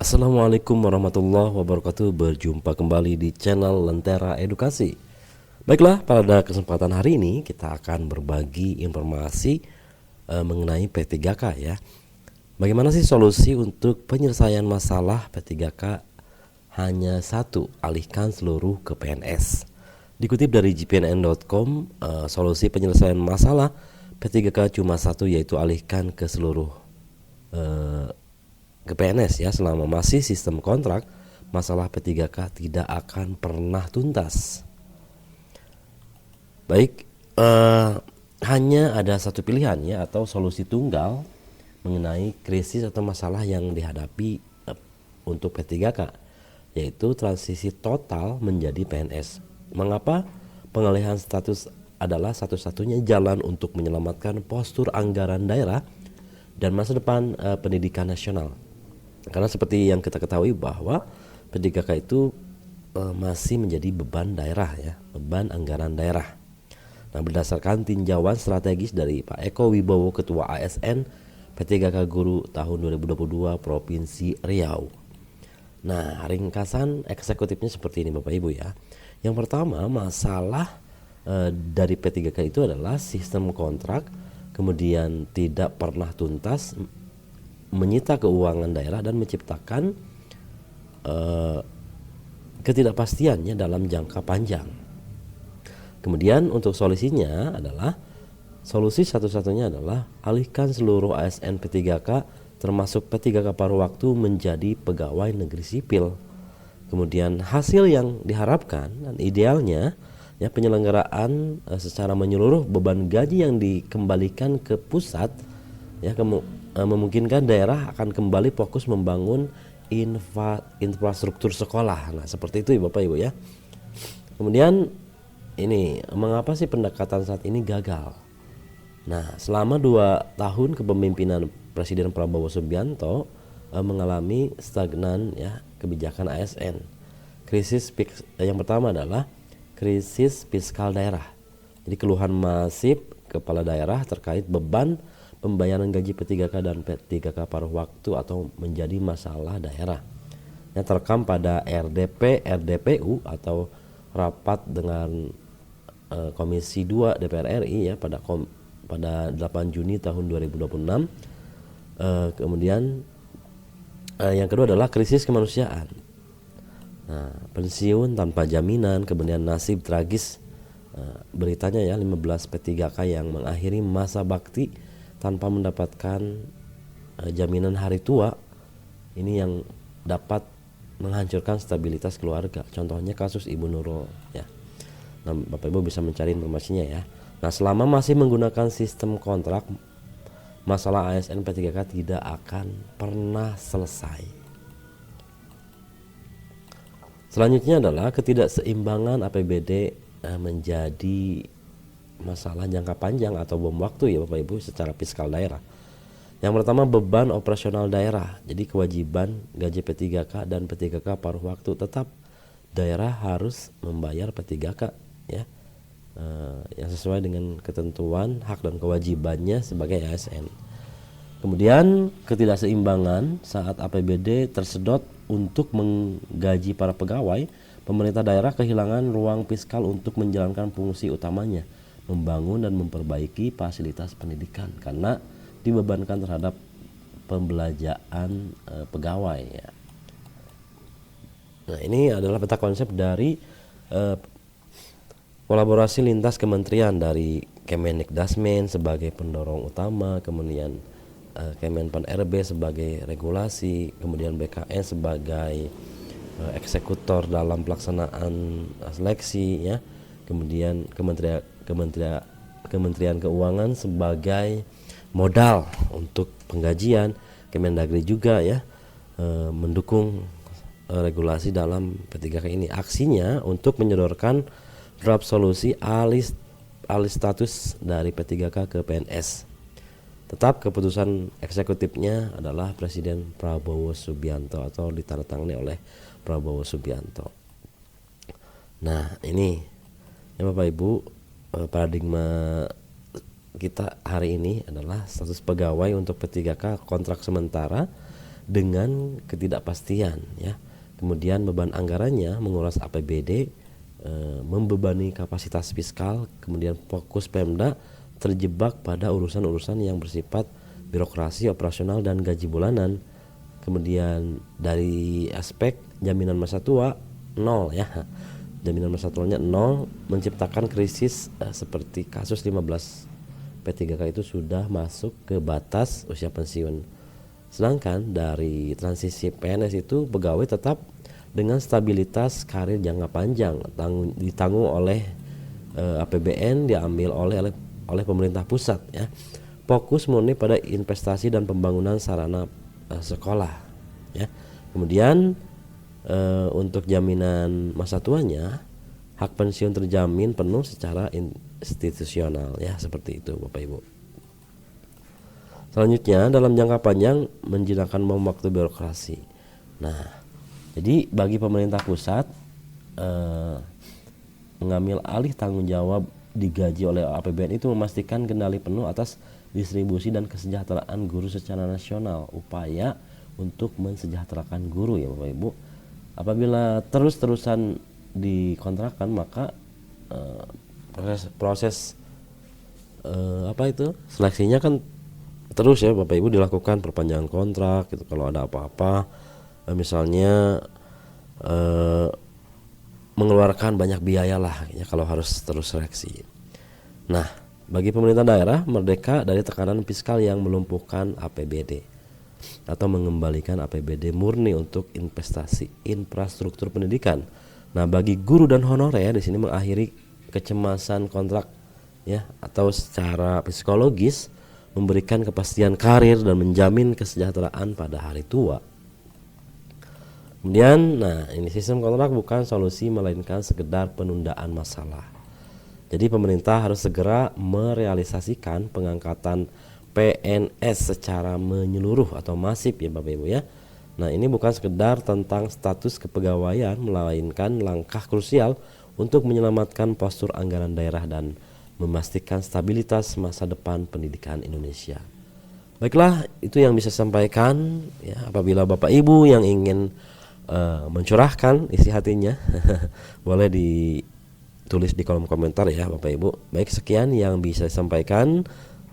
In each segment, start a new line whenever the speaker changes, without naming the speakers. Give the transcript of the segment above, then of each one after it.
Assalamualaikum warahmatullahi wabarakatuh. Berjumpa kembali di channel Lentera Edukasi. Baiklah, pada kesempatan hari ini kita akan berbagi informasi mengenai P3K ya. Bagaimana sih solusi untuk penyelesaian masalah P3K? Hanya satu, alihkan seluruh ke PNS. Dikutip dari gpnn.com, solusi penyelesaian masalah P3K cuma satu, yaitu alihkan ke seluruh ke PNS ya. Selama masih sistem kontrak, masalah P3K tidak akan pernah tuntas. Baik, hanya ada satu pilihan ya, atau solusi tunggal mengenai krisis atau masalah yang dihadapi untuk P3K, yaitu transisi total menjadi PNS. Mengapa? Pengalihan status adalah satu-satunya jalan untuk menyelamatkan postur anggaran daerah dan masa depan pendidikan nasional. Karena seperti yang kita ketahui bahwa P3K itu masih menjadi beban daerah ya, beban anggaran daerah. Nah, berdasarkan tinjauan strategis dari Pak Eko Wibowo, Ketua ASN P3K Guru tahun 2022 Provinsi Riau. Nah, ringkasan eksekutifnya seperti ini Bapak Ibu ya. Yang pertama, masalah dari P3K itu adalah sistem kontrak, kemudian tidak pernah tuntas, menyita keuangan daerah dan menciptakan ketidakpastiannya dalam jangka panjang. Kemudian untuk solusinya adalah, solusi satu-satunya adalah alihkan seluruh ASN P3K termasuk P3K paruh waktu menjadi pegawai negeri sipil. Kemudian hasil yang diharapkan dan idealnya ya, penyelenggaraan secara menyeluruh beban gaji yang dikembalikan ke pusat ya, memungkinkan daerah akan kembali fokus membangun infrastruktur sekolah. Nah, seperti itu ya Bapak Ibu ya. Kemudian ini, mengapa sih pendekatan saat ini gagal? Nah, selama 2 tahun kepemimpinan Presiden Prabowo Subianto mengalami stagnan ya kebijakan ASN. Yang pertama adalah krisis fiskal daerah. Jadi keluhan masif kepala daerah terkait beban pembayaran gaji P3K dan P3K paruh waktu atau menjadi masalah daerah. Yang terekam pada RDPU atau rapat dengan Komisi 2 DPR RI ya pada 8 Juni tahun 2026. Kemudian yang kedua adalah krisis kemanusiaan. Nah, pensiun tanpa jaminan, kemudian nasib tragis beritanya ya, 15 P3K yang mengakhiri masa bakti tanpa mendapatkan jaminan hari tua. Ini yang dapat menghancurkan stabilitas keluarga. Contohnya kasus Ibu Nurul ya. Nah, Bapak Ibu bisa mencari informasinya ya. Nah, selama masih menggunakan sistem kontrak, masalah ASN P3K tidak akan pernah selesai. Selanjutnya adalah ketidakseimbangan APBD menjadi masalah jangka panjang atau bom waktu ya Bapak Ibu secara fiskal daerah. Yang pertama, beban operasional daerah. Jadi kewajiban gaji P3K dan P3K paruh waktu tetap daerah harus membayar P3K ya, yang sesuai dengan ketentuan hak dan kewajibannya sebagai ASN. Kemudian ketidakseimbangan saat APBD tersedot untuk menggaji para pegawai, pemerintah daerah kehilangan ruang fiskal untuk menjalankan fungsi utamanya, membangun dan memperbaiki fasilitas pendidikan karena dibebankan terhadap pembelanjaan pegawai ya. Nah, ini adalah peta konsep dari kolaborasi lintas kementerian dari Kemendikdasmen sebagai pendorong utama, kemudian Kemenpan RB sebagai regulasi, kemudian BKN sebagai eksekutor dalam pelaksanaan seleksi ya, kemudian Kementerian Keuangan sebagai modal untuk penggajian, Kemendagri juga ya mendukung regulasi dalam P3K ini. Aksinya untuk menyodorkan draft solusi alih status dari P3K ke PNS. Tetap keputusan eksekutifnya adalah Presiden Prabowo Subianto atau ditandatangani oleh Prabowo Subianto. Nah, ini ya Bapak Ibu, paradigma kita hari ini adalah status pegawai untuk P3K kontrak sementara dengan ketidakpastian ya. Kemudian beban anggarannya menguras APBD, membebani kapasitas fiskal, kemudian fokus Pemda terjebak pada urusan-urusan yang bersifat birokrasi operasional dan gaji bulanan. Kemudian dari aspek jaminan masa tua nol ya, jaminan masa tuanya nol, menciptakan krisis seperti kasus 15 P3K itu sudah masuk ke batas usia pensiun. Sedangkan dari transisi PNS itu pegawai tetap dengan stabilitas karir jangka panjang, ditanggung oleh APBN, diambil oleh pemerintah pusat ya. Fokus murni pada investasi dan pembangunan sarana sekolah ya. Kemudian untuk jaminan masa tuanya, hak pensiun terjamin penuh secara institusional ya, seperti itu Bapak Ibu. Selanjutnya dalam jangka panjang menjinakkan bom waktu birokrasi. Nah, jadi bagi pemerintah pusat mengambil alih tanggung jawab digaji oleh APBN itu memastikan kendali penuh atas distribusi dan kesejahteraan guru secara nasional, upaya untuk mensejahterakan guru ya Bapak Ibu. Apabila terus-terusan dikontrakkan maka proses seleksinya kan terus ya Bapak Ibu dilakukan, perpanjangan kontrak gitu. Kalau ada apa-apa misalnya mengeluarkan banyak biaya lah ya kalau harus terus seleksi. Nah, bagi pemerintah daerah merdeka dari tekanan fiskal yang melumpuhkan APBD atau mengembalikan APBD murni untuk investasi infrastruktur pendidikan. Nah, bagi guru dan honorer di sini mengakhiri kecemasan kontrak ya, atau secara psikologis memberikan kepastian karir dan menjamin kesejahteraan pada hari tua. Kemudian, nah ini sistem kontrak bukan solusi melainkan sekedar penundaan masalah. Jadi pemerintah harus segera merealisasikan pengangkatan PNS secara menyeluruh atau masif ya Bapak Ibu ya. Nah ini bukan sekedar tentang status kepegawaian, melainkan langkah krusial untuk menyelamatkan postur anggaran daerah dan memastikan stabilitas masa depan pendidikan Indonesia. Baiklah, itu yang bisa saya sampaikan ya. Apabila Bapak Ibu yang ingin mencurahkan isi hatinya boleh ditulis di kolom komentar ya Bapak Ibu. Baik, sekian yang bisa saya sampaikan.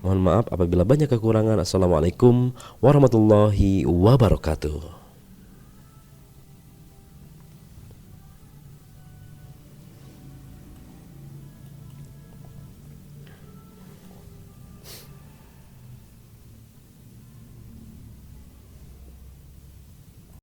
Mohon maaf apabila banyak kekurangan. Assalamualaikum warahmatullahi wabarakatuh.